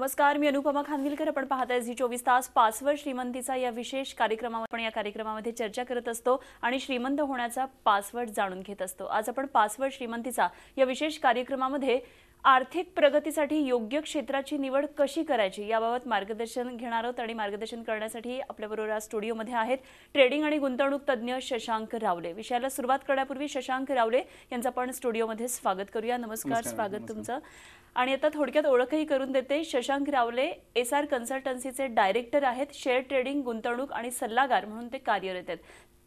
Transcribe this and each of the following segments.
नमस्कार, मी अनुपमा खानविलकर. आपण पाहताय झी 24 तास. पासवर्ड श्रीमंतीचा या विशेष कार्यक्रमामध्ये आपण या कार्यक्रमामध्ये चर्चा करत असतो आणि श्रीमंत होण्याचा पासवर्ड जाणून घेत असतो. आज आपण पासवर्ड श्रीमंतीचा या विशेष कार्यक्रमामध्ये आर्थिक प्रगतीसाठी योग्य क्षेत्राची निवड कशी करायची याबाबत मार्गदर्शन घेणार आहोत आणि मार्गदर्शन करण्यासाठी आपल्याबरोबर आज स्टुडिओमध्ये आहेत ट्रेडिंग आणि गुंतवणूक तज्ञ शशांक रावले. विषयाला सुरुवात करण्यापूर्वी शशांक रावले यांचं आपण स्टुडिओमध्ये स्वागत करूया. नमस्कार, स्वागत तुमचं. आणि आता थोडक्यात ओळखही करून देते. शशांक रावले एसआर कन्सल्टन्सीचे डायरेक्टर आहेत. शेअर ट्रेडिंग, गुंतवणूक आणि सल्लागार म्हणून ते कार्यरत आहेत.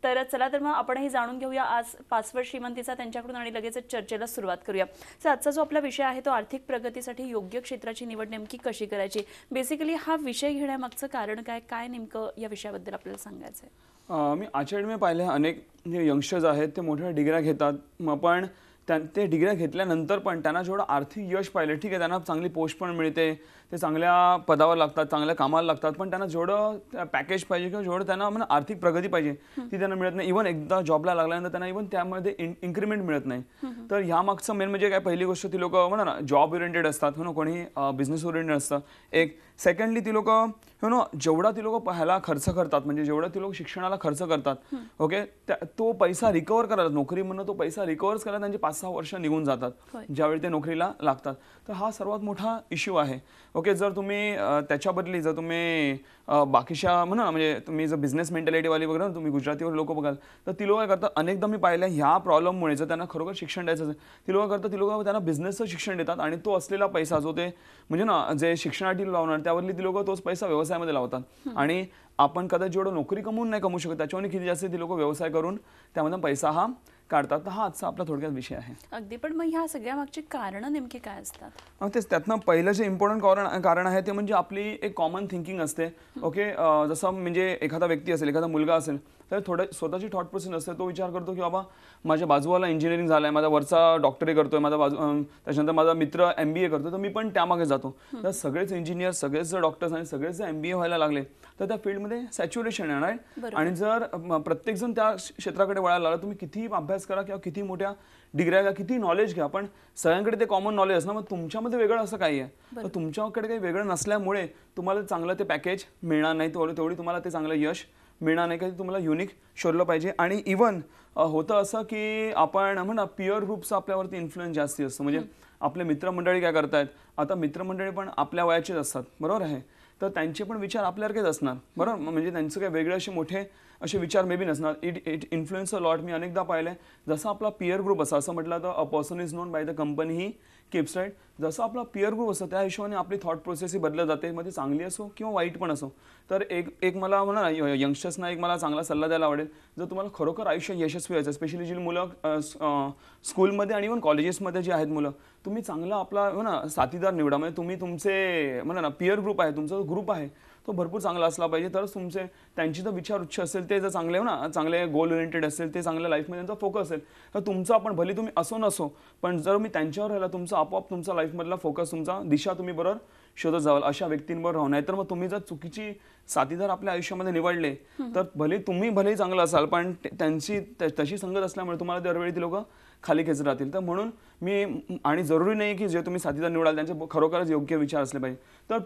तर चला तर मग आपणही जाणून घेऊया आज पासवर्ड श्रीमंतीचा त्यांच्याकडून आणि लगेच चर्चेला सुरुवात करूया. तर आजचा जो आपला विषय आहे तो आर्थिक प्रगतीसाठी योग्य क्षेत्राची निवड नेमकी कशी करायची. बेसिकली हा विषय घेण्यामागचं कारण काय, काय नेमकं या विषयाबद्दल आपल्याला सांगायचं आहे? मी आजच्या पाहिले अनेक जे यंगस्टर्स आहेत ते मोठ्या डिग्र्या घेतात, पण ते डिग्र्या घेतल्यानंतर पण त्यांना जेवढं आर्थिक यश पाहिलं, ठीक आहे, त्यांना चांगली पोस्ट पण मिळते, ते चांगल्या पदावर लागतात, चांगल्या कामाला लागतात, पण त्यांना जेवढं पॅकेज पाहिजे किंवा जेवढं त्यांना आर्थिक प्रगती पाहिजे ती त्यांना मिळत नाही. इव्हन एकदा जॉबला लागल्यानंतर त्यांना इव्हन त्यामध्ये इन्क्रीमेंट मिळत नाही. तर ह्या मागचं मेन म्हणजे काय, पहिली गोष्ट ती लोक म्हणा ना जॉब ओरिएंटेड असतात, कोणी बिझनेस ओरिएंटेड असतं. एक सेकंडली ती लोक जेवढा ती लोक ह्याला खर्च करतात, म्हणजे जेवढं ती लोक शिक्षणाला खर्च करतात, ओके, तो पैसा रिकवर करायला, नोकरी म्हणून तो पैसा रिकवर करायला त्यांची 5-6 वर्ष निघून जातात ज्यावेळी ते नोकरीला लागतात. तर हा सर्वात मोठा इश्यू आहे. ओके, जर तुम्ही त्याच्या बदली जर तुम्ही बाकीच्या म्हणा ना, म्हणजे तुम्ही जर बिझनेस मेंटॅलिटीवाली वगैरे तुम्ही गुजरातीवर लोक बघाल तर ती लोक काय करतात, अनेकदा मी पाहिलं ह्या प्रॉब्लेममुळे जर त्यांना खरोखर शिक्षण द्यायचं असेल, ती लोक करतात, ती लोक त्यांना बिझनेसचं शिक्षण देतात आणि तो असलेला पैसा जो ते म्हणजे ना जे शिक्षणासाठी लावणार त्यावरली ती लोक तोच पैसा व्यवसायामध्ये लावतात. आणि आपण कदाचित जेवढं नोकरी कमवून नाही कमवू शकत त्याच्यावर किती जास्त ती लोक व्यवसाय करून त्यामध्ये पैसा हा काढतात. तर हा आजचा आपला थोडक्यात विषय आहे. अगदी, पण मग ह्या सगळ्या मागची कारणं नेमकी काय असतात? तेच त्यातनं पहिलं जे इम्पॉर्टंट कारण आहे ते म्हणजे आपली एक कॉमन थिंकिंग असते. ओके, जसं म्हणजे एखादा व्यक्ती असेल, एखादा मुलगा असेल तर थोडं स्वतःची थॉट प्रोसेस असते. तो विचार करतो की बाबा माझ्या बाजूवाला इंजिनिअरिंग झालं आहे, माझा वरचा डॉक्टरी करतोय, त्याच्यानंतर माझा मित्र MBA करतो, तर मी पण त्यामागे जातो. तर सगळेच इंजिनियर, सगळेच डॉक्टर्स आणि सगळेच MBA व्हायला लागले तर त्या फील्डमध्ये सॅच्युरेशन येणार. आणि जर प्रत्येकजण त्या क्षेत्राकडे वळायला लागला, तुम्ही किती अभ्यास करा किंवा किती मोठ्या डिग्र्या घ्या, किती नॉलेज घ्या, पण सगळ्यांकडे ते कॉमन नॉलेज असणार. मग तुमच्यामध्ये वेगळं असं काही आहे, तर तुमच्याकडे काही वेगळं नसल्यामुळे तुम्हाला चांगलं ते पॅकेज मिळणार नाही, तेवढी तुम्हाला ते चांगलं यश मिळणार नाही. काही तुम्हाला युनिक शोधलं पाहिजे. आणि इव्हन होतं असं की आपण म्हणा पिअर ग्रुपचा आपल्यावरती इन्फ्लुएन्स जास्ती असतो. म्हणजे आपले मित्रमंडळी काय करतायत, आता मित्रमंडळी पण आपल्या वयाचेच असतात, बरोबर आहे, तर त्यांचे पण विचार आपल्यासारखेच असणार, बरोबर. म्हणजे त्यांचं काही वेगळे असे मोठे असे विचार मे बी नसणार. It influence a lot. मी अनेकदा पाहिलं आहे, जसं आपला पिअर ग्रुप असा, असं म्हटलं तर a person is known by the company he keeps, right. जसं आपला पिअर ग्रुप असतो त्या हिशोबाने आपली थॉट प्रोसेस ही बदलत जाते, मध्ये चांगली असो किंवा वाईट पण असो. तर एक मला म्हणा यंगस्टर्सना एक मला चांगला सल्ला द्यायला आवडेल. जर तुम्हाला खरोखर आयुष्य यशस्वी व्हायचं, स्पेशली जी मुलं स्कूलमध्ये आणि इव्हन कॉलेजेसमध्ये जी आहेत मुलं, तुम्ही चांगला आपला म्हणा साथीदार निवडा. म्हणजे तुम्ही तुमचे म्हणा ना पिअर ग्रुप आहे, तुमचा जो ग्रुप आहे तो भरपूर चांगला असला पाहिजे. तरच तुमचे त्यांची जर विचार उच्च असेल, ते जर चांगले ना चांगले गोल ओरिएंटेड असेल, ते चांगल्या लाईफमध्ये त्यांचा फोकस असेल, तर तुमचा आपण भले तुम्ही असो नसो, पण जर मी त्यांच्यावर राहिला तुमचा आपोआप तुमचा लाईफमधला फोकस, तुमचा दिशा तुम्ही बरोबर शोधत जावाल अशा व्यक्तींबरोबर राहू. नाहीतर मग तुम्ही जर चुकीची साथीदार आपल्या आयुष्यामध्ये निवडले तर भलेही चांगलं असाल, पण त्यांची तशी संगत असल्यामुळे तुम्हाला दरवेळी ती लोक खाली खेचत राहतील. तर म्हणून मी, आणि जरुरी नाही की जे तुम्ही साथीदार निवडाल त्यांचे खरोखरच योग्य विचार असले पाहिजे. तर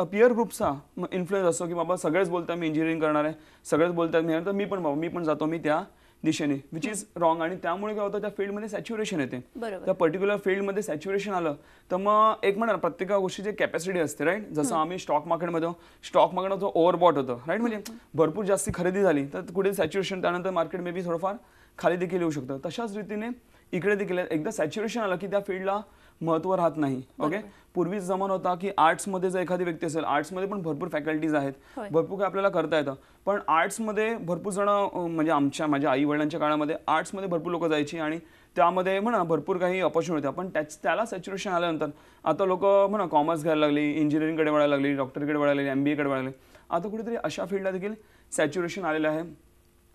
पिअर ग्रुपचा इन्फ्लुएन्स असतो की बाबा सगळेच बोलतात मी इंजिनिअरिंग करणार आहे, सगळेच बोलतात मी, तर मी पण जातो मी त्या दिशेने, विच इज रॉंग. आणि त्यामुळे काय होतं, त्या फील्डमध्ये सॅच्युरेशन येते. त्या पर्टिक्युलर फील्डमध्ये सॅच्युरेशन आलं तर मग एक म्हणा प्रत्येक गोष्टीची कॅपॅसिटी असते, राईट. जसं आम्ही स्टॉक मार्केटमध्ये ओव्हरबॉट होतं, राईट. म्हणजे भरपूर जास्ती खरेदी झाली तर कुठे सॅच्युरेशन, त्यानंतर मार्केट मे बी थोडंफार खाली देखील येऊ शकतं. तशाच रीतीने इकडे देखील एकदा सॅच्युरेशन आलं की त्या फील्डला महत्त्व राहत नाही. ओके, पूर्वीच जमान होता की आर्ट्समध्ये जर एखादी व्यक्ती असेल, आर्ट्समध्ये पण भरपूर फॅकल्टीज आहेत, भरपूर काही आपल्याला करता येतं, पण आर्ट्समध्ये भरपूर जण म्हणजे माझ्या आई वडिलांच्या काळामध्ये आर्ट्समध्ये भरपूर लोक जायची आणि त्यामध्ये म्हणा भरपूर काही ऑपॉर्च्युनिटी होत्या. पण त्याला सॅच्युरेशन आल्यानंतर आता लोक म्हणा कॉमर्स घ्यायला लागली, इंजिनिअरिंगकडे वळायला लागली, डॉक्टरकडे वळायला लागली, MBA कडे वळायला लागली. आता कुठेतरी अशा फील्डला देखील सॅच्युरेशन आलेलं आहे.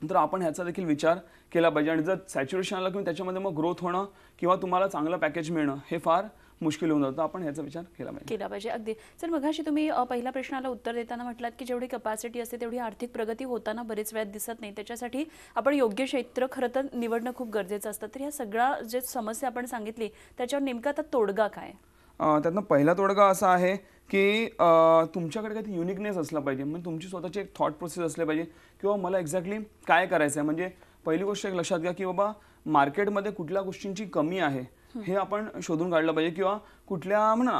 तर आपण ह्याचा देखील विचार केला पाहिजे. आणि जर सॅच्युरेशन आलं किंवा त्याच्यामध्ये मग ग्रोथ होणं किंवा तुम्हाला चांगलं पॅकेज मिळणं हे फार मुश्किल होऊन जातं. आपण ह्याचा विचार केला पाहिजे. अगदी. सर, मगाशी तुम्ही पहिल्या प्रश्नाला उत्तर देताना म्हटलात की जेवढी कॅपॅसिटी असते तेवढी आर्थिक प्रगती होताना बरेच वेळा दिसत नाही, त्याच्यासाठी आपण योग्य क्षेत्र खरं तर निवडणं खूप गरजेचं असतं. तर ह्या सगळ्या जे समस्या आपण सांगितली त्याच्यावर नेमका आता तोडगा काय? त्यातनं पहिला तोडगा असा आहे की तुमच्याकडे काही युनिकनेस असला पाहिजे, म्हणजे तुमची स्वतःची एक थॉट प्रोसेस असली पाहिजे किंवा मला एक्झॅक्टली काय करायचं आहे. म्हणजे पहिली गोष्ट एक लक्षात घ्या की बाबा मार्केटमध्ये कुठल्या गोष्टींची कमी आहे हे आपण शोधून काढलं पाहिजे, किंवा कुठल्या म्हणा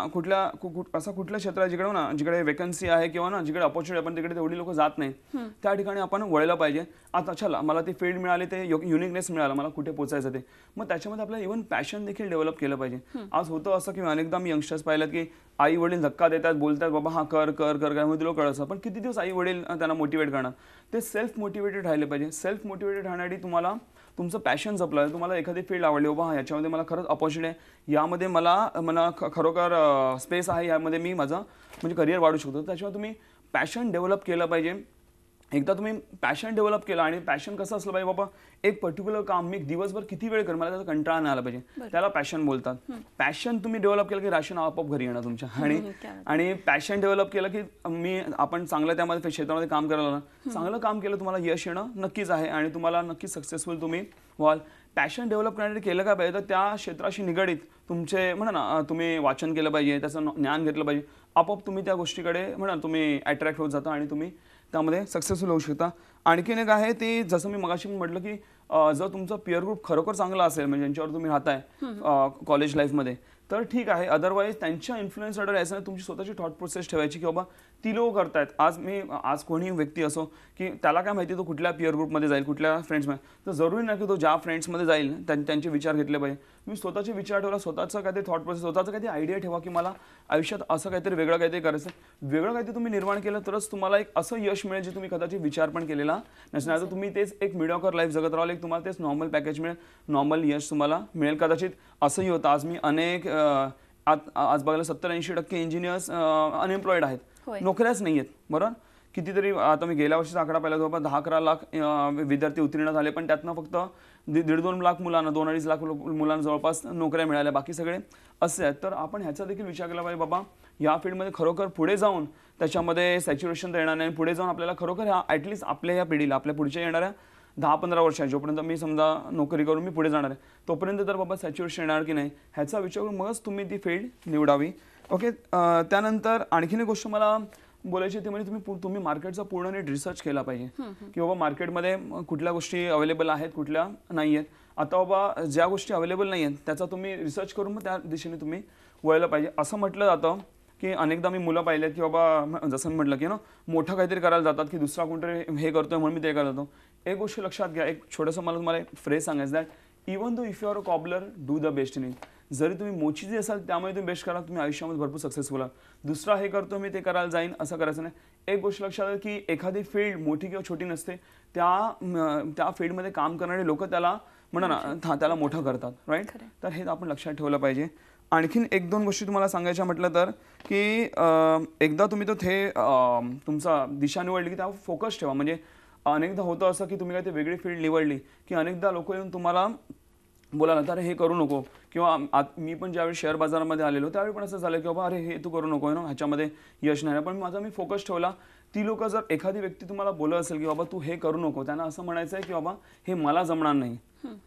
असं कुठलं क्षेत्र आहे जिकडे म्हणा जिकडे वेकन्सी आहे किंवा ना जिकडे अपॉर्च्युनिटी आपण तिकडे तेवढी लोक जात नाही, त्या ठिकाणी आपण वळलं पाहिजे. आता चला मला ते फील्ड मिळाले, ते युनिकनेस मिळाला, मला कुठे पोचायचं ते, मग त्याच्यामध्ये आपल्याला इव्हन पॅशन देखील डेव्हलप केलं पाहिजे. आज होतं असं की अनेकदा मी यंगस्टर्स पाहिलं की आई वडील धक्का देतात, बोलतात बाबा हा कर कर कर काय, मग तुला कळतं, पण किती दिवस आई वडील त्यांना मोटिवेट करणार. ते सेल्फ मोटिवेटेड राहिले पाहिजे. सेल्फ मोटिवेटेड राहण्यासाठी तुम्हाला तुमचं पॅशन जपलं आहे, तुम्हाला एखादी फील्ड आवडली, बाबा हा याच्यामध्ये मला खरंच अपॉर्च्युनिटी आहे, यामध्ये मला खरोखर स्पेस आहे, यामध्ये मी माझं म्हणजे करिअर वाढू शकतो, त्याच्यामुळे तुम्ही पॅशन डेव्हलप केलं पाहिजे. एकदा तुम्ही पॅशन डेव्हलप केलं, आणि पॅशन कसं असलं पाहिजे, बाबा एक पर्टिक्युलर काम मी दिवसभर किती वेळ कर, मला त्याचा कंटाळा नाही आला पाहिजे, त्याला पॅशन बोलतात. पॅशन तुम्ही डेव्हलप केलं की राशन आपोआप घरी येणार तुमच्या. आणि पॅशन डेव्हलप केलं की आपण चांगलं त्यामध्ये क्षेत्रामध्ये काम करायला, चांगलं काम केलं तुम्हाला यश येणं नक्कीच आहे आणि तुम्हाला नक्कीच सक्सेसफुल तुम्ही व्हाल. पॅशन डेव्हलप करण्यासाठी केलं काय पाहिजे, तर त्या क्षेत्राशी निगडीत तुमचे म्हणा ना तुम्ही वाचन केलं पाहिजे, त्याचं ज्ञान घेतलं पाहिजे, आपोआप तुम्ही त्या गोष्टीकडे म्हणा तुम्ही अट्रॅक्ट होत जाता आणि तुम्ही त्यामध्ये सक्सेसफुल होऊ शकता. आणखीन एक आहे ते, जसं मी मगाशी म्हटलं की जर तुमचा पिअर ग्रुप खरोखर चांगला असेल, म्हणजे ज्यांच्यावर तुम्ही राहताय कॉलेज लाईफमध्ये, तर ठीक आहे. अदरवाईज त्यांच्या इन्फ्लुएन्स ऑर्डर यायचं नाही, तुमची स्वतःची थॉट प्रोसेस ठेवायची की बाबा ती लोक करतायत. आज कोणी व्यक्ती असो की त्याला काय माहिती तो कुठल्या पिअर ग्रुपमध्ये जाईल, कुठल्या फ्रेंड्समध्ये, तर जरुरी नाही की तो ज्या फ्रेंड्समध्ये जाईल त्यांचे विचार घेतले पाहिजे. तुम्ही स्वतःचे विचार ठेवा, स्वतःचं काहीतरी थॉट प्रोसेस, स्वतःचं काहीतरी आयडिया ठेवा की मला आयुष्यात असं काहीतरी वेगळं काहीतरी करायचं. वेगळं काहीतरी तुम्ही निर्माण केलं तरच तुम्हाला एक असं यश मिळेल जे तुम्ही कदाचित विचार पण केलेला नसणार. तर तुम्ही तेच एक मिडिओकर लाईफ जगत राहाल, एक तुम्हाला तेच नॉर्मल पॅकेज मिळेल, नॉर्मल यश तुम्हाला मिळेल. कदाचित असंही होतं, आज मी अनेक आज बघायला 70-80% इंजिनियर्स अनएम्प्लॉईड आहेत, नोकऱ्याच नाही आहेत, बरोबर. कितीतरी आता मी गेल्या वर्षीचा आकडा पाहिला, जवळपास 10-11 लाख विद्यार्थी उत्तीर्ण झाले, पण त्यातनं फक्त 1.5-2 लाख मुलांना, 2-2.5 लाख मुलांना जवळपास नोकऱ्या मिळाल्या, बाकी सगळे असे आहेत. तर आपण ह्याचा देखील विचार केला पाहिजे, बाबा या फील्डमध्ये खरोखर पुढे जाऊन त्याच्यामध्ये सॅच्युरेशन तर येणार नाही, आणि पुढे जाऊन आपल्याला खरोखर ॲटलिस्ट आपल्या या पिढीला, आपल्या पुढच्या येणाऱ्या 10-15 वर्षांनी जोपर्यंत मी समजा नोकरी करून मी पुढे जाणार आहे, तोपर्यंत तर बाबा सॅच्युरेशन येणार की नाही ह्याचा विचार करून मगच तुम्ही ती फील्ड निवडावी. ओके. त्यानंतर आणखीन एक गोष्ट मला बोलायची ते म्हणजे तुम्ही मार्केटचा पूर्ण नीट रिसर्च केला पाहिजे की बाबा मार्केटमध्ये कुठल्या गोष्टी अवेलेबल आहेत, कुठल्या नाही आहेत. आता बाबा ज्या गोष्टी अवेलेबल नाही आहेत त्याचा तुम्ही रिसर्च करून मग त्या दिशेने तुम्ही वळलं पाहिजे. असं म्हटलं जातं की अनेकदा मी मुलं पाहिलेत की बाबा जसं मी म्हटलं की मोठं काहीतरी करायला जातात की दुसरा कोणतरी हे करतोय म्हणून मी ते करत जातो. एक गोष्ट लक्षात घ्या, एक छोटंसं मला तुम्हाला एक फ्रेज सांगायचं, that even though if you are a cobbler do the best in it. जरी तुम्ही मोचीचे असाल त्यामुळे तुम्ही बेस्ट करा, तुम्ही आयुष्यामध्ये भरपूर सक्सेसफुल आहात. दुसरा हे करतो मी ते करायला जाईन असं करायचं नाही. एक गोष्ट लक्षात आहे की एखादी फील्ड मोठी किंवा छोटी नसते, त्या फील्डमध्ये काम करणारे लोक त्याला म्हणा ना त्याला मोठं करतात, राईट. तर हे आपण लक्षात ठेवलं पाहिजे. आणखीन 1-2 गोष्टी तुम्हाला सांगायच्या म्हटलं तर की एकदा तुम्ही तुमचा दिशा निवडली की त्यावर फोकस ठेवा. म्हणजे अनेकदा होतं असं की तुम्ही काय ते वेगळी फील्ड निवडली की अनेकदा लोक येऊन तुम्हाला बोला ना तर हे करू नको, किंवा मी पण ज्यावेळी शेअर बाजारामध्ये आलेलो त्यावेळी पण असं झालं की बाबा अरे हे तू करू नको ह्याच्यामध्ये यश नाही. पण मी फोकस ठेवला. ती लोक जर एखादी व्यक्ती तुम्हाला बोलत असेल की बाबा तू हे करू नको, त्यांना असं म्हणायचं आहे की बाबा हे मला जमणार नाही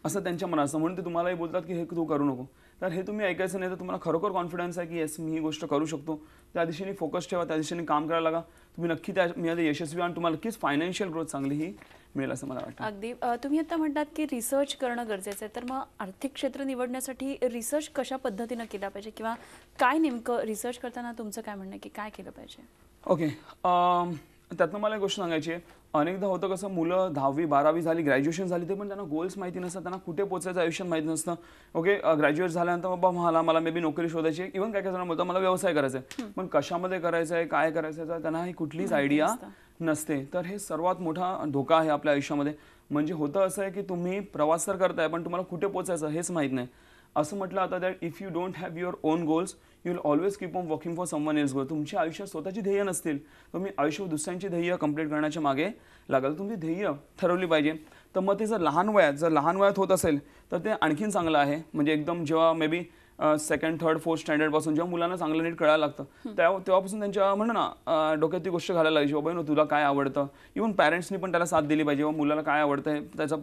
असं त्यांच्या मनात असतं, म्हणून ते तुम्हालाही बोलतात की हे तू करू नको. तर हे तुम्ही ऐकायचं नाही. तर तुम्हाला खरोखर कॉन्फिडन्स आहे की येस मी ही गोष्ट करू शकतो, त्या दिशेने फोकस ठेवा, त्या दिशेने काम करायला लागा. तुम्ही नक्की त्यामध्ये यशस्वी आणि तुम्हाला नक्कीच फायनान्शियल ग्रोथ चांगलीही मिळेल असं मला वाटतं. अगदी. तुम्ही आता म्हणतात की रिसर्च करणं गरजेचं आहे, तर मग आर्थिक क्षेत्र निवडण्यासाठी रिसर्च कशा पद्धतीनं केला पाहिजे, किंवा काय नेमकं रिसर्च करताना तुमचं काय म्हणणं आहे की काय केलं पाहिजे? ओके. त्यातनं मला एक गोष्ट सांगायची आहे. अनेकदा होतं कसं, मुलं 10वी 12वी झाली, ग्रॅज्युएशन झाली, ते पण त्यांना गोल्स माहिती नसतात, त्यांना कुठे पोचायचं आयुष्यात माहिती नसतं. ओके. ग्रॅज्युएट झाल्यानंतर बाबा मला मे बी नोकरी शोधायची आहे, इव्हन काय काय जण बोलतात मला व्यवसाय करायचा आहे, पण कशामध्ये करायचं आहे, काय करायचं आहे, तर त्यांना ही कुठलीच आयडिया नसते. तर हे सर्वात मोठा धोका आहे आपल्या आयुष्यामध्ये. म्हणजे होतं असं आहे की तुम्ही प्रवास तर करताय पण तुम्हाला कुठे पोचायचं हेच माहीत नाही. असं म्हटलं आता that if you don't have your own goals you will always keep on working for someone else goal. तुमच्या आयुष्यात स्वतःची ध्येय नसतील, तुम्ही आयुष्यात दुसऱ्यांची ध्येय कंप्लीट करण्याच्या मागे लागाल. तुमची ध्येय ठरवली पाहिजे. तर मग ते जर लहान वयात होत असेल तर ते आणखीन चांगलं आहे. म्हणजे एकदम जेव्हा may be 2nd, 3rd, 4th स्टँडर्डपासून जेव्हा मुलांना चांगलं नीट कळायला लागतं तेव्हापासून त्यांच्या म्हणणं ना डोक्यात ती गोष्ट घालायला लागली, बाबा तुला काय आवडतं. इव्हन पॅरेंट्सनी पण त्याला साथ दिली पाहिजे, मुलाला काय आवडतं त्याचा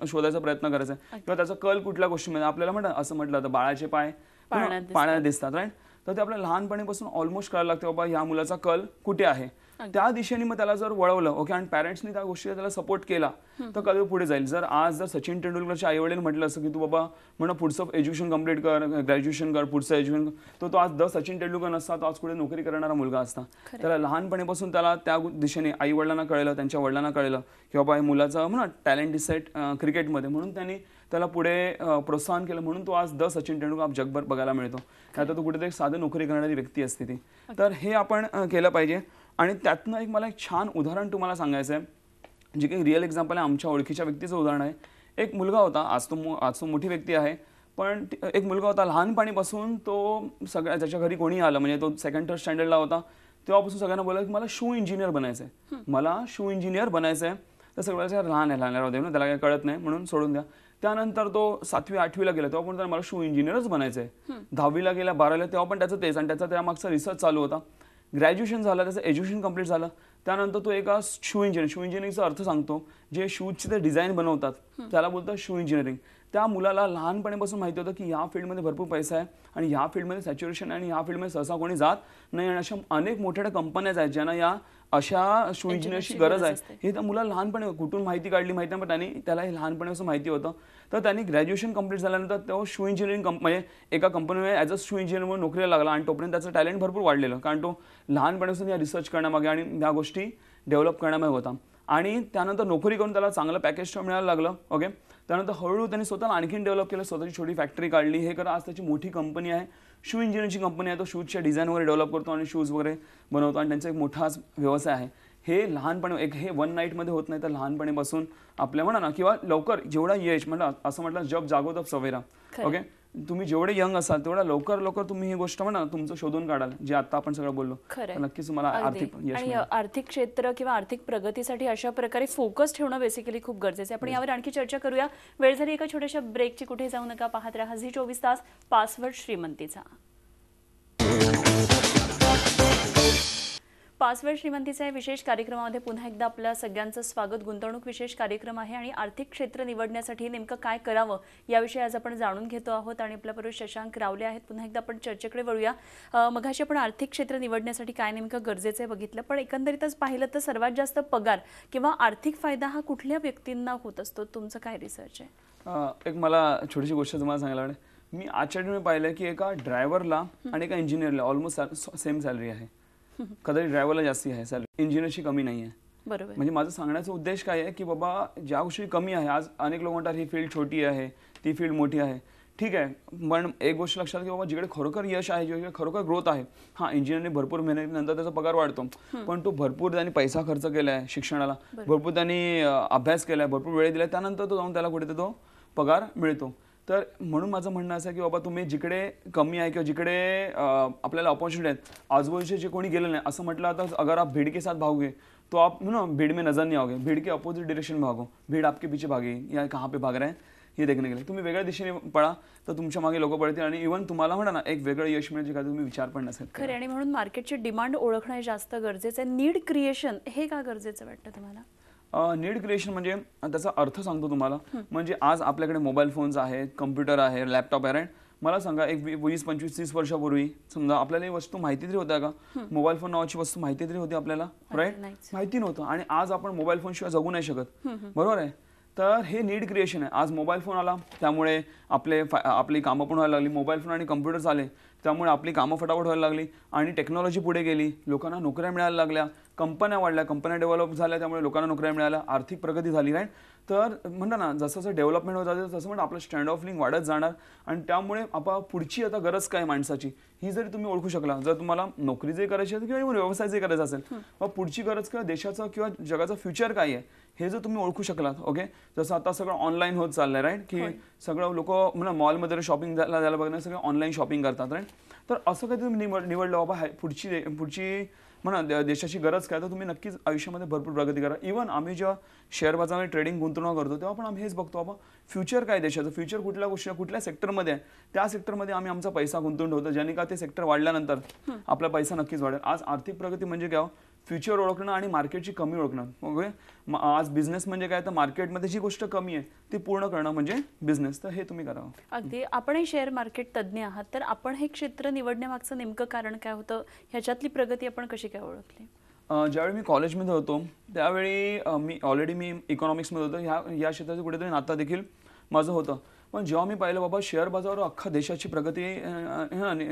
शोधायचा प्रयत्न करायचा, किंवा त्याचा कल कुठल्या गोष्टीमध्ये. आपल्याला असं म्हटलं तर बाळाचे पाय पाण्यात दिसतात, राईट. तर ते आपल्याला लहानपणीपासून ऑलमोस्ट कळायला लागतं बाबा ह्या मुलाचा कल कुठे आहे, त्या दिशेने मग त्याला जर वळवलं ओके आणि पॅरेंट्सनी त्या गोष्टीला त्याला सपोर्ट केला तर कधी पुढे जाईल. जर सचिन तेंडुलकरच्या आई वडील म्हटलं असं की तू बाबा म्हणा पुढचं एज्युकेशन कम्प्लीट कर, ग्रॅज्युएशन कर, पुढचं एज्युकेशन, तो आज सचिन तेंडुलकर नसता, तो आज पुढे नोकरी करणारा मुलगा असता. त्याला लहानपणीपासून त्याला त्या दिशेने आई वडिलांना कळलं, त्यांच्या वडिलांना कळलं की बाबा मुलाचं म्हणा टॅलेंट इज सेट क्रिकेटमध्ये, म्हणून त्यांनी त्याला पुढे प्रोत्साहन केलं, म्हणून तो आज सचिन तेंडुलकर जगभर बघायला मिळतो. आता तो कुठेतरी साधं नोकरी करणारी व्यक्ती असते ती. तर हे आपण केलं पाहिजे. आणि त्यातनं मला एक छान उदाहरण तुम्हाला सांगायचं आहे, जे काही रिअल एक्झाम्पल आहे, आमच्या ओळखीच्या व्यक्तीचं उदाहरण आहे. एक मुलगा होता, आज तो मोठी व्यक्ती आहे, पण एक मुलगा होता लहानपणीपासून तो त्याच्या घरी कोणी आलं म्हणजे तो 2nd स्टँडर्डला होता तेव्हापासून सगळ्यांना बोलायला की मला शू इंजिनियर बनायचं आहे, मला शू इंजिनियर बनायचं आहे. तर सगळ्याच्या लहान होते ना, त्याला काही कळत नाही म्हणून सोडून द्या. त्यानंतर तो 7वी 8वीला गेला तेव्हा पण मला शू इंजिनियरच बनायचं आहे. 10वीला गेला 12वीला तेव्हा पण त्याचं तेच, आणि त्याचा त्यामागचा रिसर्च चालू होता. ग्रॅज्युएशन झालं, त्याचं एज्युकेशन कंप्लीट झालं, त्यानंतर तो एका शू इंजिनिअरिंगचा अर्थ सांगतो, जे शूजचे ते डिझाईन बनवतात त्याला बोलतात शू इंजिनिअरिंग. त्या मुलाला लहानपणीपासून माहिती होतं की या फील्डमध्ये भरपूर पैसा आहे आणि ह्या फील्डमध्ये सॅच्युरेशन आहे आणि ह्या फील्डमध्ये सहसा कोणी जात नाही, आणि अशा अनेक मोठ्या कंपन्याज आहेत ज्यांना या अशा शू इंजिनियरची गरज आहे. हे त्या मुलाला लहानपणी कुठून माहिती काढली माहिती नाही, पण त्याला हे लहानपणापासून माहिती होतं. तर त्यांनी ग्रॅज्युएशन कंप्लीट झाल्यानंतर तो शू इंजिनिअरिंग म्हणजे एका कंपनीमध्ये ॲज अ शू इंजिनिअर म्हणून नोकरीला लागला, आणि तोपर्यंत त्याचं टॅलेंट भरपूर वाढलेलं, कारण तो लहानपणापासून या रिसर्च करण्यामागे आणि ह्या गोष्टी डेव्हलप करण्यामागे होता. आणि त्यानंतर नोकरी करून त्याला चांगलं पॅकेज मिळायला लागलं ओके. त्यानंतर हळूहळू त्यांनी स्वतःला आणखीन डेव्हलप केलं, स्वतःची छोटी फॅक्टरी काढली, हे करा. आज त्याची मोठी कंपनी आहे, शू इंजिनिअरिंगची कंपनी आहे. तो शूजच्या डिझाईन वगैरे डेव्हलप करतो आणि शूज वगैरे बनवतो, आणि त्यांचा एक मोठाच व्यवसाय आहे. हे लहानपणी हे 1 नाईटमध्ये होत नाही, तर लहानपणीपासून आपल्या म्हणा ना, किंवा लवकर जेवढा यश म्हणा असं म्हटलं जब जागो तब सवेरा ओके. तुम्ही जेवढे यंग असाल तेवढा लवकर तुम्ही ही गोष्ट म्हणा तुमचं शोधून काढाल, जे आता आपण सगळं बोललो, नक्कीच तुम्हाला आर्थिक यश आणि आर्थिक क्षेत्र किंवा आर्थिक प्रगतीसाठी अशा प्रकारे फोकस ठेवणं बेसिकली खूप गरजेचं आहे. आपण यावर आणखी चर्चा करूया. वेळ झाली एका छोट्याशा ब्रेकची, कुठे जाऊ नका, पाहत राहा झी 24 तास, पासवर्ड श्रीमंतीचा. पासवर्ड श्रीमंतीचा या विशेष कार्यक्रमामध्ये पुन्हा एकदा आपल्या सगळ्यांचं स्वागत. गुंतवणूक विशेष कार्यक्रम आहे आणि आर्थिक क्षेत्र निवडण्यासाठी नेमकं काय करावं याविषयी आज आपण जाणून घेतो आहोत. आणि आपल्याबरोबर शशांक रावले आहेत. पुन्हा एकदा आपण चर्चेकडे वळूया. मगाशी आपण आर्थिक क्षेत्र निवडण्यासाठी काय नेमकं गरजेचं आहे बघितलं, पण एकंदरीतच पाहिलं तर सर्वात जास्त पगार किंवा आर्थिक फायदा हा कुठल्या व्यक्तींना होत असतो? तुमचं काय रिसर्च आहे? एक मला छोटीशी गोष्ट तुम्हाला सांगायला आवडेल. मी आजच्या दिवशी पाहिलं की एका ड्रायव्हरला आणि एका इंजिनियरला ऑलमोस्ट सेम सॅलरी आहे. कदाचित ड्रायव्हरला जास्ती आहे सॅलरी, इंजिनियरची कमी नाही आहे. बरोबर. म्हणजे माझं सांगण्याचा उद्देश काय आहे की बाबा ज्या गोष्टी कमी आहे, आज अनेक लोक म्हणतात ही फील्ड छोटी आहे, ती फील्ड मोठी आहे, ठीक आहे, पण एक गोष्ट लक्षात की बाबा जिकडे खरोखर यश आहे, जिकडे खरोखर ग्रोथ आहे, हां इंजिनियरने भरपूर मेहनतीनंतर त्याचा पगार वाढतो, पण तो भरपूर त्यांनी पैसा खर्च केला आहे शिक्षणाला, भरपूर त्यांनी अभ्यास केला आहे, भरपूर वेळ दिला, त्यानंतर तो जाऊन त्याला कुठे तो पगार मिळतो. तर म्हणून माझं म्हणणं असं आहे की बाबा तुम्ही जिकडे कमी आहे किंवा जिकडे आपल्याला अपॉर्च्युनिटी आहेत, आजूबाजूचे जे कोणी गेलं नाही, असं म्हटलं तर अगर आप भीड़ के साथ भागोगे तो आप भीड़ में नजर नहीं आओगे, भीड़ के अपोजिट डायरेक्शन में भागो, भीड़ आपके पीछे भागेगी या कहाँ पे भाग रहे हैं हे देखने गेले. तुम्ही वेगळ्या दिशेने पळा तर तुमच्या मागे लोक पळतील आणि इव्हन तुम्हाला म्हणा ना एक वेगळं यश मिळेल जे काय तुम्ही विचार पण नसेल. खरं. आणि म्हणून मार्केटची डिमांड ओळखणं जास्त गरजेचं आहे. नीड क्रिएशन हे का गरजेचं वाटतं तुम्हाला? नीड क्रिएशन म्हणजे त्याचा अर्थ सांगतो तुम्हाला. म्हणजे आज आपल्याकडे मोबाईल फोन्स आहेत, कम्प्युटर आहे, लॅपटॉप आहे. मला सांगा एक 20, 25, 30 वर्षापूर्वी समजा आपल्याला ही वस्तू माहिती तरी होत्या का? मोबाईल फोन नावाची वस्तू माहिती तरी होती आपल्याला? राईट, माहिती नव्हतं. आणि आज आपण मोबाईल फोन शिवाय जगू नाही शकत, बरोबर आहे. तर हे नीड क्रिएशन आहे. आज मोबाईल फोन आला त्यामुळे आपली कामं पण व्हायला लागली. मोबाईल फोन आणि कम्प्युटर्स आले त्यामुळे आपली कामं फटाफट व्हायला लागली आणि टेक्नॉलॉजी पुढे गेली, लोकांना नोकऱ्या मिळायला लागल्या, कंपन्या वाढल्या, कंपन्या डेव्हलप झाल्या, त्यामुळे लोकांना नोकऱ्या मिळाल्या, आर्थिक प्रगती झाली. राईट. तर म्हणता ना जसं जसं डेव्हलपमेंट होत जाते तसं म्हणून आपलं स्टँड ऑफ लिव्हिंग वाढत जाणार. आणि त्यामुळे आपण पुढची आता गरज काय माणसाची ही जरी तुम्ही ओळखू शकला, जर तुम्हाला नोकरी जरी करायची असेल किंवा व्यवसाय जरी करायचा असेल, मग पुढची गरज किंवा देशाचं किंवा जगाचं फ्युचर काय आहे हे जर तुम्ही ओळखू शकलात, ओके. जसं आता सगळं ऑनलाईन होत चाललंय, राईट, की सगळं लोक म्हणा मॉलमध्ये शॉपिंग जायला बघणार, सगळं ऑनलाईन शॉपिंग करतात, राईट. तर असं काही तुम्ही निवडलं बाबा पुढची म्हणा देशाची गरज काय, तर तुम्ही नक्कीच आयुष्यामध्ये भरपूर प्रगती करा. इव्हन आम्ही जेव्हा शेअर बाजारामध्ये ट्रेडिंग गुंतवणूक करतो तेव्हा पण आम्ही हेच बघतो बाबा फ्युचर काय देशाचं, फ्युचर कुठल्या गोष्टी कुठल्या सेक्टरमध्ये आहे, त्या सेक्टरमध्ये आम्ही आमचा पैसा गुंतवून ठेवतो, ज्याने का ते सेक्टर वाढल्यानंतर आपला पैसा नक्कीच वाढेल. आज आर्थिक प्रगती म्हणजे काय, फ्युचर ओळखणं आणि मार्केटची कमी ओळखणं. ओके, आज बिझनेस म्हणजे काय, तर मार्केटमध्ये जी गोष्ट कमी आहे ती पूर्ण करणं म्हणजे बिझनेस. तर हे तुम्ही करावं. अगदी. आपणही शेअर मार्केट तज्ज्ञ आहात, तर आपण हे क्षेत्र निवडण्यामागचं नेमकं कारण काय होतं, ह्याच्यातली प्रगती आपण कशी काय ओळखली? ज्यावेळी मी कॉलेजमध्ये होतो त्यावेळी मी इकॉनॉमिक्समध्ये होतो. या क्षेत्राचं कुठेतरी नातं देखील माझं होतं. पण जेव्हा मी पाहिलं बाबा शेअर बाजारावर अख्खा देशाची प्रगती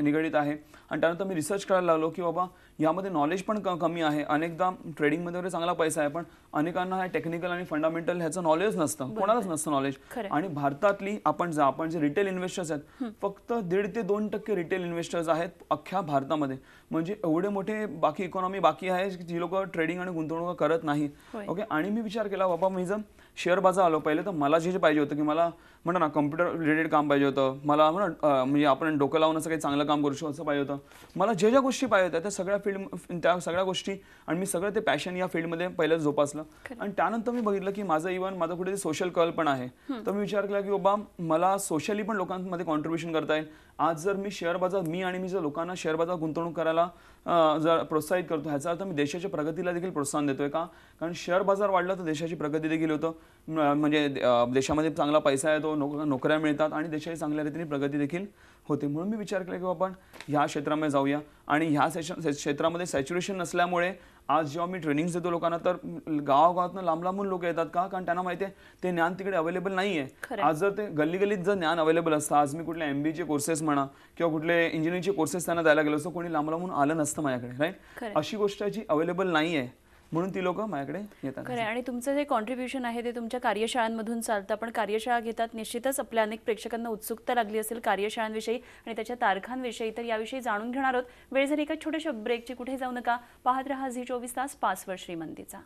निगडीत आहे, आणि त्यानंतर मी रिसर्च करायला लागलो की बाबा यामध्ये नॉलेज पण कमी आहे. अनेकदा ट्रेडिंगमध्ये वगैरे चांगला पैसा आहे, पण अनेकांना हे टेक्निकल आणि फंडामेंटल ह्याचं नॉलेज नसतं, कोणालाच नसतं नॉलेज. आणि भारतातली आपण जे रिटेल इन्व्हेस्टर्स आहेत, फक्त 1.5 ते 2% रिटेल इन्व्हेस्टर्स आहेत अख्ख्या भारतामध्ये. म्हणजे एवढे मोठे बाकी इकॉनॉमी बाकी आहे जी लोक ट्रेडिंग आणि गुंतवणूक करत नाही. ओके, आणि मी विचार केला बाबा मी जर शेअर बाजार आलो, पहिले तर मला जे पाहिजे होतं की मला म्हणा ना कम्प्युटर रिलेटेड काम पाहिजे होतं, मला म्हणजे आपण डोकं लावून असं काही चांगलं काम करू शकतो असं पाहिजे होतं. मला ज्या गोष्टी पाहिजे होत्या त्या सगळ्या गोष्टी, आणि मी सगळं ते पॅशन या फील्डमध्ये पहिलं जोपासलं. आणि त्यानंतर मी बघितलं की माझं कुठेतरी सोशल कल पण आहे. तर मी विचार केला की बाबा मला सोशली पण लोकांमध्ये कॉन्ट्रीब्युशन करता येईल. आज जर मी शेअर बाजार मी जर लोकांना शेअर बाजार गुंतवणूक करायला जर प्रोत्साहित करतो, ह्याचा अर्थ मी देशाच्या प्रगतीला देखील प्रोत्साहन देतोय. का? कारण शेअर बाजार वाढला तर देशाची प्रगती देखील होतं. म्हणजे देशामध्ये चांगला पैसा येतो, नोकऱ्या मिळतात आणि देशाची चांगल्या रीतीने प्रगती देखील होते. म्हणून मी विचार केला की आपण ह्या क्षेत्रामध्ये जाऊया. आणि ह्या क्षेत्रामध्ये सॅच्युरेशन नसल्यामुळे आज जेव्हा मी ट्रेनिंग्स देतो लोकांना, तर गावागावातनं लांबून लोक येतात. का? कारण त्यांना माहिती आहे ते ज्ञान तिकडे अवेलेबल नाही आहे. आज जर ते गल्लीगल्लीत जर ज्ञान अवेलेबल असतं, आज मी कुठले MBA कोर्सेस म्हणा किंवा कुठले इंजिनिअरिंगचे कोर्सेस त्यांना द्यायला गेलो असतो, कोणी लांबून आलं नसतं माझ्याकडे. राईट, अशी गोष्ट जी अवेलेबल नाही आहे म्हणून ती लोक माझ्याकडे येतात. खरं. आणि तुमचं जे कॉन्ट्रीब्युशन आहे ते तुमच्या कार्यशाळांमधून चालतं. पण कार्यशाळा घेतात, निश्चितच आपल्या अनेक प्रेक्षकांना उत्सुकता लागली असेल कार्यशाळांविषयी आणि त्याच्या तारखांविषयी. तर याविषयी जाणून घेणार आहोत. वेळ झाली एका छोट्याशा ब्रेकची, कुठे जाऊ नका. पाहत रहा झी 24 तास, पासवर्ड श्रीमंतीचा.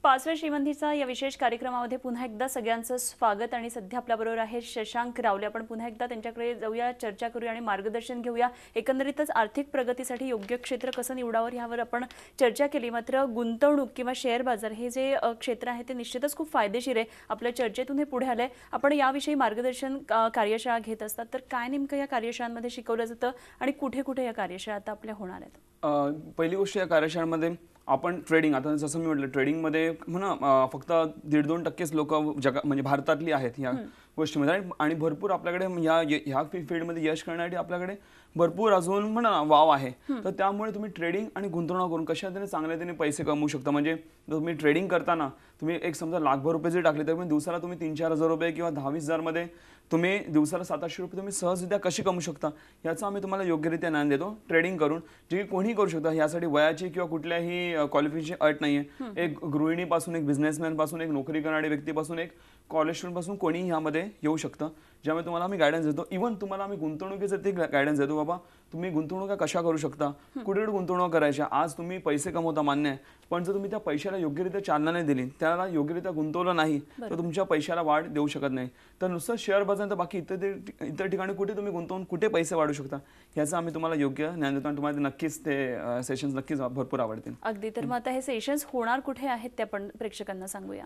पासवर्ड श्रीमंतीचा या विशेष कार्यक्रमामध्ये पुन्हा एकदा सगळ्यांचं स्वागत. आणि सध्या आपल्याबरोबर आहे शशांक रावले. आपण पुन्हा एकदा त्यांच्याकडे जाऊया, चर्चा करूया आणि मार्गदर्शन घेऊया. एकंदरीतच आर्थिक प्रगतीसाठी योग्य क्षेत्र कसं निवडावं यावर आपण चर्चा केली. मात्र गुंतवणूक किंवा शेअर बाजार हे जे क्षेत्र आहे ते निश्चितच खूप फायदेशीर आहे. आपल्या चर्चेतून हे पुढे आलंय. आपण याविषयी मार्गदर्शन कार्यशाळा घेत असतात, तर काय नेमकं या कार्यशाळांमध्ये शिकवलं जातं आणि कुठे कुठे या कार्यशाळा आता आपल्या होणार आहेत? पहिली गोष्ट, या कार्यशाळांमध्ये आपण ट्रेडिंग, आता जसं मी म्हटलं ट्रेडिंगमध्ये म्हणा फक्त 1.5-2% लोक म्हणजे भारतातली आहेत या गोष्टीमध्ये. आणि भरपूर आपल्याकडे ह्या फील्डमध्ये यश करण्यासाठी आपल्याकडे भरपूर अजून म्हणा वाव आहे. तर त्यामुळे तुम्ही ट्रेडिंग आणि गुंतवणूक करून कशा तरी चांगल्या तऱ्हेने पैसे कमवू शकता. म्हणजे तुम्ही ट्रेडिंग करताना तुम्ही एक समजा लाखभर रुपये जरी टाकले तर दिवसाला तुम्ही 3-4 हजार रुपये किंवा 10-20 हजारमध्ये तुम्ही दिवसाला 700-800 रुपये तुम्ही सहजरित्या कशी कमवू शकता याचा आम्ही तुम्हाला योग्यरित्या ज्ञान देतो. ट्रेडिंग करून जे कोणीही करू शकता. यासाठी वयाची किंवा कुठल्याही क्वालिफिकेशन अट नाहीये. एक गृहिणीपासून, एक बिझनेसमॅन पासून, एक नोकरी करणारी व्यक्तीपासून, एक कॉलेज स्टुडंट पासून कोणीही ह्यामध्ये येऊ शकतं. ज्यामुळे तुम्हाला आम्ही गायडन्स देतो. इव्हन तुम्हाला आम्ही गुंतवणुकीचं ते गायडन्स देतो. बाबा तुम्ही गुंतवणुका कशा करू शकता, कुठे गुंतवणूक करायच्या. आज तुम्ही पैसे कमवता मान्य आहे, पण जर तुम्ही त्या पैशाला योग्यरित्या चालना नाही दिली, त्याला योग्यरित्या गुंतवलं नाही, तर तुमच्या पैशाला वाढ देऊ शकत नाही. तर नुसतं शेअर बाजार तर बाकी इतर ठिकाणी कुठे तुम्ही गुंतवून कुठे पैसे वाढू शकता याचं आम्ही तुम्हाला योग्य ज्ञान देतो. आणि तुम्हाला नक्कीच ते सेशन्स नक्कीच भरपूर आवडतील. अगदी. तर मग आता हे सेशन्स होणार कुठे आहेत ते आपण प्रेक्षकांना सांगूया.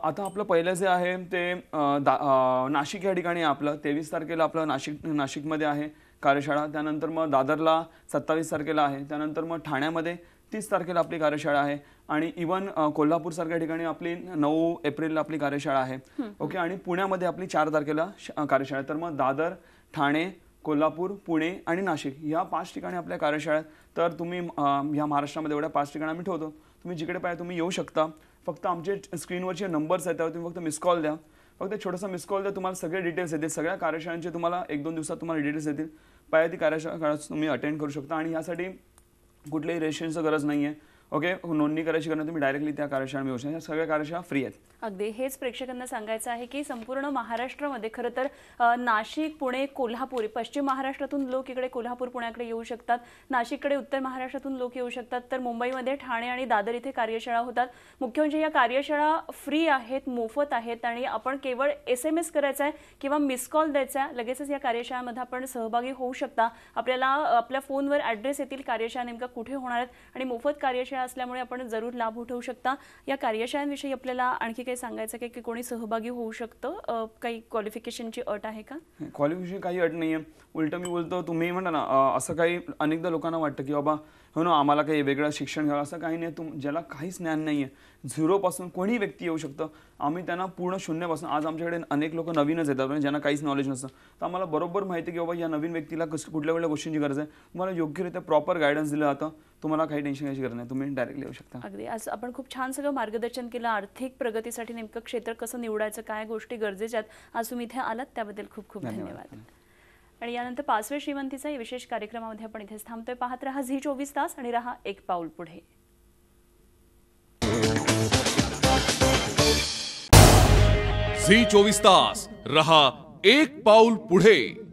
आता आपलं पहिलं जे आहे ते नाशिक या ठिकाणी आपलं 23 तारखेला आपलं नाशिकमध्ये आहे कार्यशाळा. त्यानंतर मग दादरला 27 तारखेला आहे. त्यानंतर मग ठाण्यामध्ये 30 तारखेला आपली कार्यशाळा आहे. आणि इव्हन कोल्हापूर सारख्या ठिकाणी आपली 9 एप्रिलला आपली कार्यशाळा आहे. ओके. आणि पुण्यामध्ये आपली 4 तारखेला कार्यशाळा आहे. तर मग दादर, ठाणे, कोल्हापूर, पुणे आणि नाशिक या 5 ठिकाणी आपल्या कार्यशाळा आहेत. तर तुम्ही ह्या महाराष्ट्रामध्ये एवढ्या 5 ठिकाणी आम्ही ठेवतो. तुम्ही जिकडे पाहिजे तुम्ही येऊ शकता. फक्त आमचे स्क्रीनवरचे नंबर्स आहेत त्यावर तुम्ही फक्त मिस कॉल द्या. फक्त छोटासा मिस कॉल द्या, तुम्हाला सगळे डिटेल्स येतील. सगळ्या कार्यशाळांचे तुम्हाला 1-2 दिवसात तुम्हाला डिटेल्स येतील. पाहिजे ती कार्यशाळा तुम्ही अटेंड करू शकता. आणि यासाठी कुठल्याही रजिस्ट्रेशनची गरज नाही आहे. ओके. नोंदणी करायची गरज, तुम्ही डायरेक्टली त्या कार्यशाळा मिळू शकता. सगळ्या कार्यशाळा फ्री आहेत. अगदी. हेच प्रेक्षकांना सांगायचं आहे की संपूर्ण महाराष्ट्रामध्ये खरं तर नाशिक, पुणे, कोल्हापूर, पश्चिम महाराष्ट्रातून लोक इकडे कोल्हापूर, पुण्याकडे येऊ शकतात. नाशिककडे उत्तर महाराष्ट्रातून लोक येऊ शकतात. तर मुंबईमध्ये ठाणे आणि दादर इथे कार्यशाळा होतात. मुख्य म्हणजे या कार्यशाळा फ्री आहेत, मोफत आहेत. आणि आपण केवळ SMS करायचा आहे किंवा मिस कॉल द्यायचा आहे, लगेचच या कार्यशाळेमध्ये आपण सहभागी होऊ शकता. आपल्याला आपल्या फोनवर ॲड्रेस येतील कार्यशाळा नेमका कुठे होणार आहेत. आणि मोफत कार्यशाळा कार्यशाळा असल्यामुळे आपण जरूर लाभ उठवू शकता. या कार्यशाळांविषयी आपल्याला आणखी काही सांगायचं आहे की कोणी सहभागी होऊ शकतं? काही क्वालिफिकेशनची अट आहे का? क्वालिफिकेशन काही अट नाही आहे. उलट मी बोलतो, तुम्ही म्हणता ना असं काही अनेकदा लोकांना वाटतं की बाबा हो ना आम्हाला काही वेगळं शिक्षण घ्यावं, असं काही नाही. ज्याला काहीच ज्ञान नाही आहे, झिरोपासून कोणी व्यक्ती येऊ शकतं. आम्ही त्यांना पूर्ण शून्यापासून, आज आमच्याकडे अनेक लोक नवीनच येतात म्हणजे ज्यांना काहीच नॉलेज नसतं, तर आम्हाला बरोबर माहिती आहे की बाबा या नवीन व्यक्तीला कुठल्या कुठल्या गोष्टींची गरज आहे. तुम्हाला योग्यरित्या प्रॉपर गायडन्स दिलं जातं. तुम्हाला काही टेन्शन घ्यायची गरज नाही, तुम्ही डायरेक्टली येऊ शकता. अगदी आज आपण खूप छान सगळं मार्गदर्शन केलं. आर्थिक प्रगतीसाठी नेमकं क्षेत्र कसं निवडायचं, काय गोष्टी गरजेच्या आहेत, आज तुम्ही इथे आलात त्याबद्दल खूप खूप धन्यवाद. आणि यानंतर पाचवे श्रीमंतीचा या विशेष कार्यक्रमामध्ये आपण इथेच थांबतोय. पाहत रहा झी 24 तास आणि रहा एक पाऊल पुढे. झी 24 तास रहा एक पाऊल पुढे.